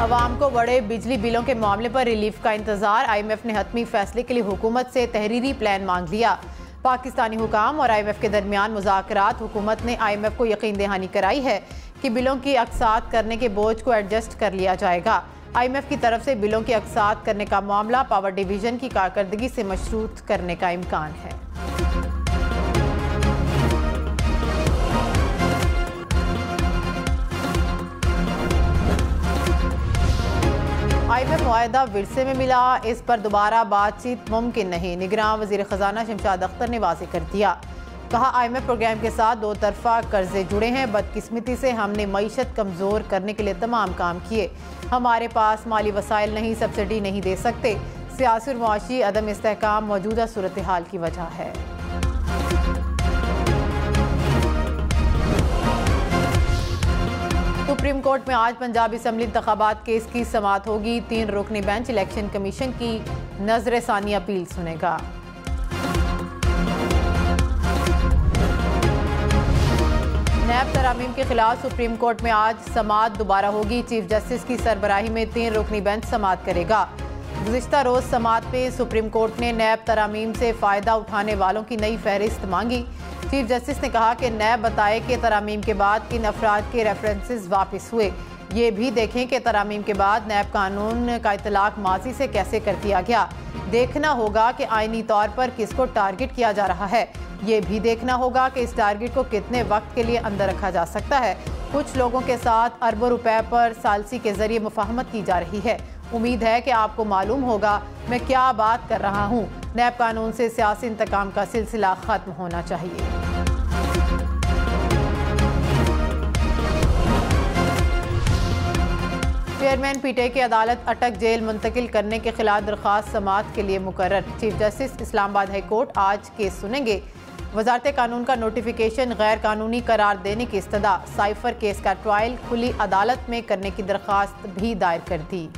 अवाम को बड़े बिजली बिलों के मामले पर रिलीफ का इंतजार। IMF ने हतमी फैसले के लिए हुकूमत से तहरीरी प्लान मांग लिया। पाकिस्तानी हुकाम और IMF के दरमियान मुज़ाकरात। हुकूमत ने IMF को यकीन दहानी कराई है कि बिलों की अक़सात करने के बोझ को एडजस्ट कर लिया जाएगा। IMF की तरफ से बिलों की अक़सात करने का मामला पावर डिवीज़न की कारकर्दगी से मशरूत करने का इम्कान है। IMF मुआहदा विरसे में मिला, इस पर दोबारा बातचीत मुमकिन नहीं। निगरान वज़ीर ख़जाना शमशाद अख्तर ने वाज़ेह कर दिया। कहा IMF प्रोग्राम के साथ दो तरफा कर्जे जुड़े हैं। बदकिस्मती से हमने मईशत कमज़ोर करने के लिए तमाम काम किए। हमारे पास माली वसाइल नहीं, सब्सिडी नहीं दे सकते। सियासी और मुआशी अदम इस्तेहकाम मौजूदा सूरत हाल की वजह है। सुप्रीम कोर्ट में आज पंजाब असम्बली इंतखाबात केस की समाअत होगी। 3 रुकनी बेंच इलेक्शन कमीशन की नजरसानी अपील सुनेगा। नैब तरामीम के खिलाफ सुप्रीम कोर्ट में आज समाअत दोबारा होगी। चीफ जस्टिस की सरबराही में 3 रुकनी बेंच समाअत करेगा। गुज़िश्ता रोज समाअत में सुप्रीम कोर्ट ने नैब तरामीम से फ़ायदा उठाने वालों की नई फहरिस्त मांगी। चीफ जस्टिस ने कहा कि नैब बताए कि तरामीम के बाद किन अफराद के रेफरेंसेस वापस हुए। ये भी देखें कि तरामीम के बाद नैब कानून का इतलाक माजी से कैसे कर दिया गया। देखना होगा कि आईनी तौर पर किसको टारगेट किया जा रहा है। ये भी देखना होगा कि इस टारगेट को कितने वक्त के लिए अंदर रखा जा सकता है। कुछ लोगों के साथ अरबों रुपए पर सालसी के जरिए मुफाहमत की जा रही है। उम्मीद है कि आपको मालूम होगा मैं क्या बात कर रहा हूँ। नैब कानून से सियासी इंतकाम का सिलसिला खत्म होना चाहिए। चेयरमैन पीटीआई की अदालत अटक जेल मुंतकिल करने के खिलाफ दरख्वास्त समाअत के लिए मुकर्रर। Chief justice Islamabad high court आज केस सुनेंगे। वजारत कानून का नोटिफिकेशन गैर कानूनी करार देने की इस्तदा। साइफर केस का ट्रायल खुली अदालत में करने की दरख्वास्त भी दायर कर दी।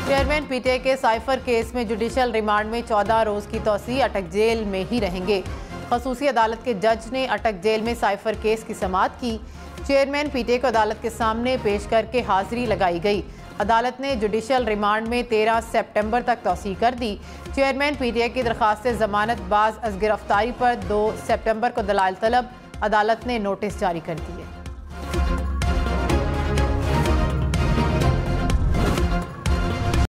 चेयरमैन पीटीआई के साइफर केस में जुडिशल रिमांड में 14 रोज की तौसी। अटक जेल में ही रहेंगे। खसूसी अदालत के जज ने अटक जेल में साइफर केस की समाअत की। चेयरमैन पीटीआई को अदालत के सामने पेश करके हाजिरी लगाई गई। अदालत ने जुडिशल रिमांड में 13 सितंबर तक तौसी कर दी। चेयरमैन पीटीआई की दरख्वास्त जमानत बाज अज गिरफ्तारी पर 2 सितंबर को दलाइल तलब। अदालत ने नोटिस जारी कर दिए।